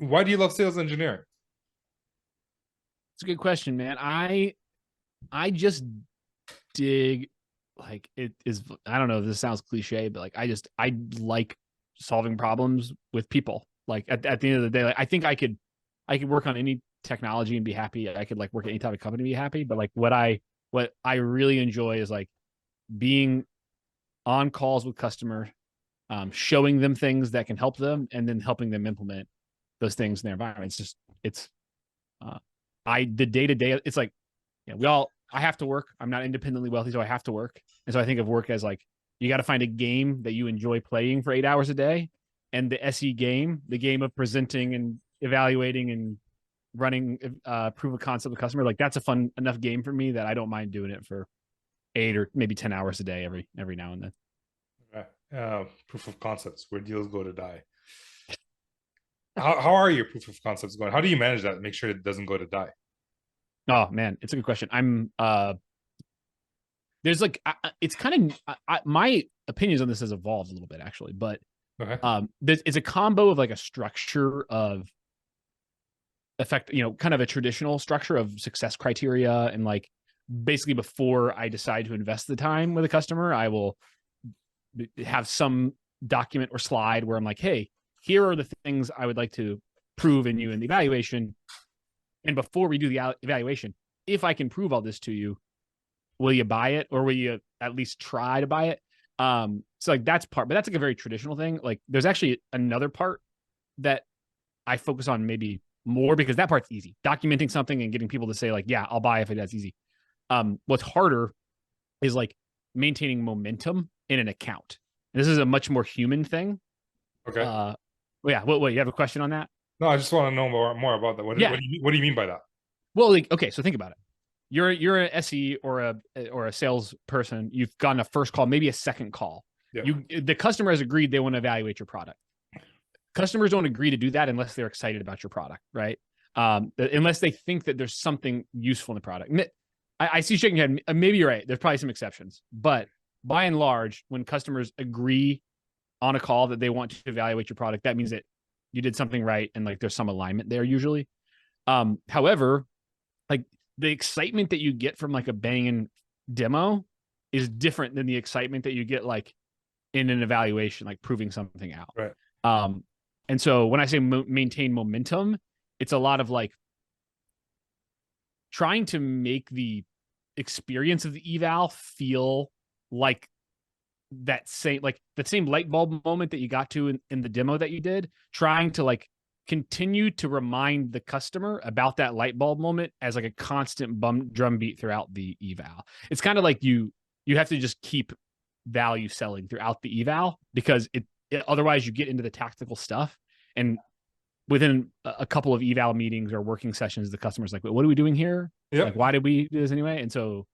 Why do you love sales engineering? It's a good question, man. I just dig like it is. I don't know if this sounds cliche, but like I like solving problems with people. Like at the end of the day, like I could work on any technology and be happy. I could like work at any type of company and be happy. But like what I really enjoy is like being on calls with customers, showing them things that can help them, and then helping them implement those things in their environment. It's uh, I the day to day. It's like I have to work. I'm not independently wealthy, so I have to work. And so I think of work as like you got to find a game that you enjoy playing for 8 hours a day, and the SE game, the game of presenting and evaluating and running proof of concept with customer. Like that's a fun enough game for me that I don't mind doing it for 8 or maybe 10 hours a day every now and then. Proof of concepts where deals go to die. How are your proof of concepts going? How do you manage that? Make sure it doesn't go to die. Oh man, it's a good question. I'm there's like it's kind of my opinions on this has evolved a little bit actually, but Okay. it's a combo of like a structure of effect, kind of a traditional structure of success criteria, and like basically before I decide to invest the time with a customer, I will have some document or slide where I'm like, hey, here are the things I would like to prove in you in the evaluation. And before we do the evaluation, if I can prove all this to you, will you buy it, or will you at least try to buy it? So like that's part, but that's like a very traditional thing. Like there's actually another part that I focus on maybe more, because that part's easy. Documenting something and getting people to say like, yeah, I'll buy if that's easy. What's harder is like maintaining momentum in an account. And this is a much more human thing. Okay. Uh, yeah. What, you have a question on that? No, I just want to know more about that. Yeah. What do you mean by that? Well, like, okay, so think about it. You're an SE or a salesperson. You've gotten a first call, maybe a second call. Yeah. The customer has agreed they want to evaluate your product. Customers don't agree to do that unless they're excited about your product, right? Unless they think that there's something useful in the product. I see you shaking your head. Maybe you're right. There's probably some exceptions, but by and large, when customers agree on a call that they want to evaluate your product, that means that you did something right and like there's some alignment there usually. However, like the excitement that you get from like a banging demo is different than the excitement that you get like in an evaluation, like proving something out. Right. And so when I say maintain momentum, it's a lot of like trying to make the experience of the eval feel like that same light bulb moment that you got to in the demo that you did, trying to like continue to remind the customer about that light bulb moment as like a constant drum beat throughout the eval. It's kind of like you have to just keep value selling throughout the eval, because it otherwise you get into the tactical stuff, and within a couple of eval meetings or working sessions, the customer's like, what are we doing here? Yep. Like, why did we do this anyway? And so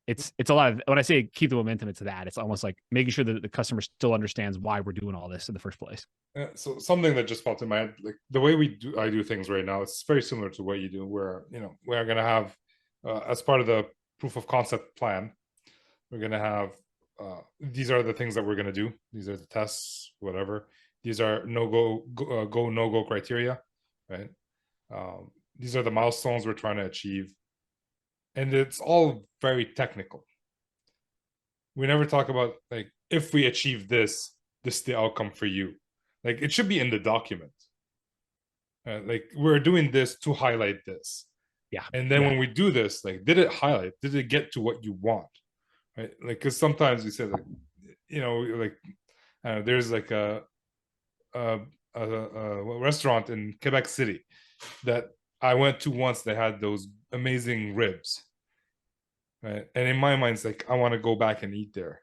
it's a lot of, when I say keep the momentum, it's that. It's almost like making sure that the customer still understands why we're doing all this in the first place. So something that just popped in my head, like the way I do things right now, it's very similar to what you do. Where we're gonna have, as part of the proof of concept plan, we're gonna have these are the things that we're gonna do. These are the tests, whatever. These are no go criteria, right? These are the milestones we're trying to achieve, and it's all very technical. We never talk about like, if we achieve this is the outcome for you. Like it should be in the document. Like we're doing this to highlight this. Yeah. And then when we do this, like, did it highlight? Did it get to what you want? Right? Like, because sometimes we say like, like there's like a restaurant in Quebec City that I went to once. They had those amazing ribs, right? And in my mind, it's like I want to go back and eat there.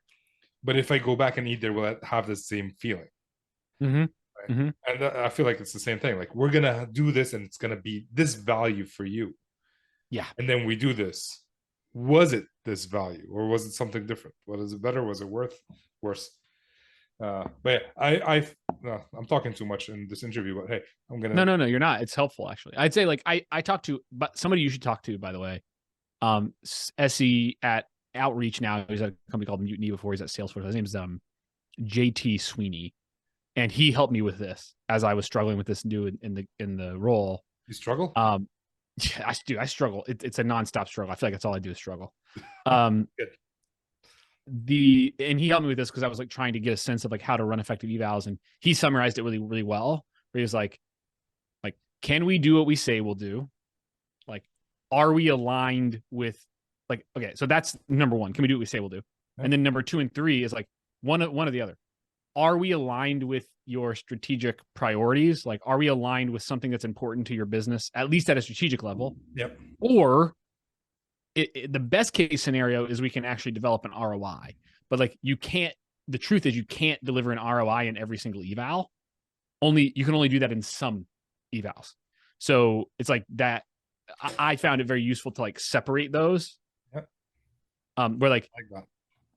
But if I go back and eat there, will I have the same feeling? Mm-hmm. Right? Mm-hmm. And I feel like it's the same thing. Like we're gonna do this, and it's gonna be this value for you. Yeah. And then we do this. Was it this value, or was it something different? Was it better? Was it worse? But yeah, I'm talking too much in this interview. But hey, I'm gonna. No, you're not. It's helpful actually. I'd say like I talked to, but somebody you should talk to, by the way. SE at Outreach now. He's at a company called Mutiny before. He's at Salesforce. His name's JT Sweeney. and he helped me with this as I was struggling with this new in the role. You struggle? Yeah, I struggle. It's a nonstop struggle. I feel like that's all I do is struggle. Um, Good. and he helped me with this because I was like trying to get a sense of like how to run effective evals, and he summarized it really, really well. Where he was like, can we do what we say we'll do? Like, are we aligned with like, okay, so that's number one. Can we do what we say we'll do? Yeah. And then number 2 and 3 is like one or the other. Are we aligned with your strategic priorities? Like, are we aligned with something that's important to your business, at least at a strategic level? Yep. Or the best case scenario is we can actually develop an ROI. But like, you can't, the truth is you can't deliver an ROI in every single eval. You can only do that in some evals. So it's like that. I found it very useful to like separate those. Yep. Where like that.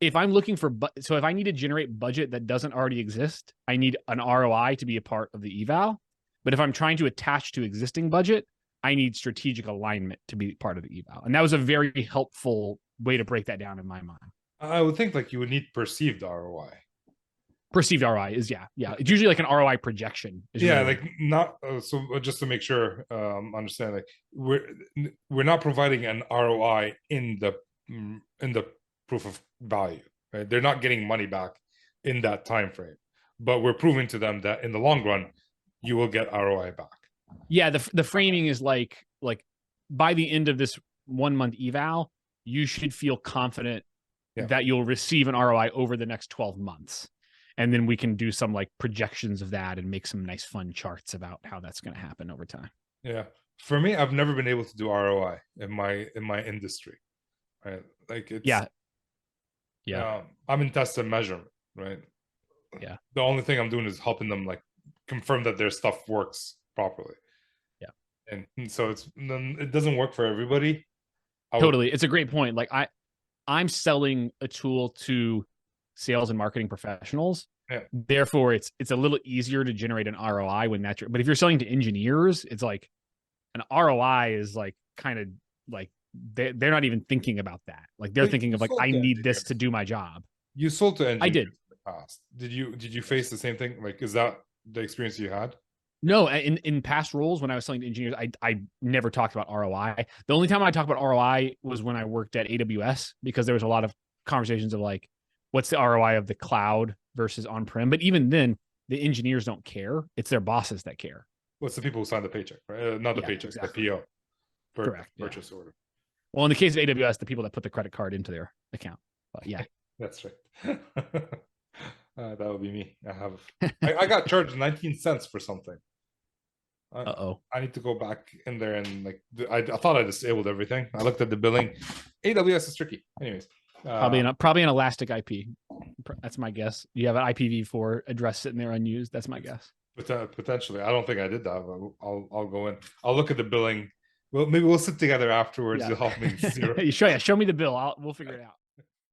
If I'm looking for, so if I need to generate budget that doesn't already exist, I need an ROI to be a part of the eval. But if I'm trying to attach to existing budget, I need strategic alignment to be part of the eval. And that was a very helpful way to break that down in my mind. I would think like you would need perceived ROI. Perceived ROI is yeah. It's usually like an ROI projection. Yeah, like not so just to make sure understand, like we're not providing an ROI in the proof of value, right? They're not getting money back in that time frame, but we're proving to them that in the long run you will get ROI back. Yeah, the framing is like by the end of this 1 month eval, you should feel confident that you'll receive an ROI over the next 12 months. And then we can do some like projections of that and make some nice fun charts about how that's going to happen over time. Yeah. For me, I've never been able to do ROI in my industry, right? Like it's I'm in test and measurement, right? Yeah. The only thing I'm doing is helping them like confirm that their stuff works properly. Yeah. And so it doesn't work for everybody. Totally. It's a great point. Like I'm selling a tool to sales and marketing professionals. Yeah. Therefore, it's a little easier to generate an ROI when that's. But if you're selling to engineers, it's like an ROI is like kind of like they're not even thinking about that. Like they're thinking of like I need this to do my job. You sold to engineers I did in the past. Did you face the same thing? Like, is that the experience you had? No, in past roles when I was selling to engineers, I never talked about ROI. The only time I talked about ROI was when I worked at AWS because there was a lot of conversations of like, what's the ROI of the cloud versus on-prem? But even then, the engineers don't care. It's their bosses that care. What's the people who sign the paycheck, right? Not the paycheck, exactly. The PO. Correct. Purchase order. Well, in the case of AWS, the people that put the credit card into their account. But yeah. That's right. That would be me. I got charged 19 cents for something. I need to go back in there and like I thought I disabled everything. I looked at the billing. AWS is tricky. Anyways, probably an elastic IP. That's my guess. You have an IPv4 address sitting there unused. That's my guess. Potentially, I don't think I did that. But I'll go in. I'll look at the billing. Well, maybe we'll sit together afterwards. You'll help me. Show me the bill. We'll figure it out.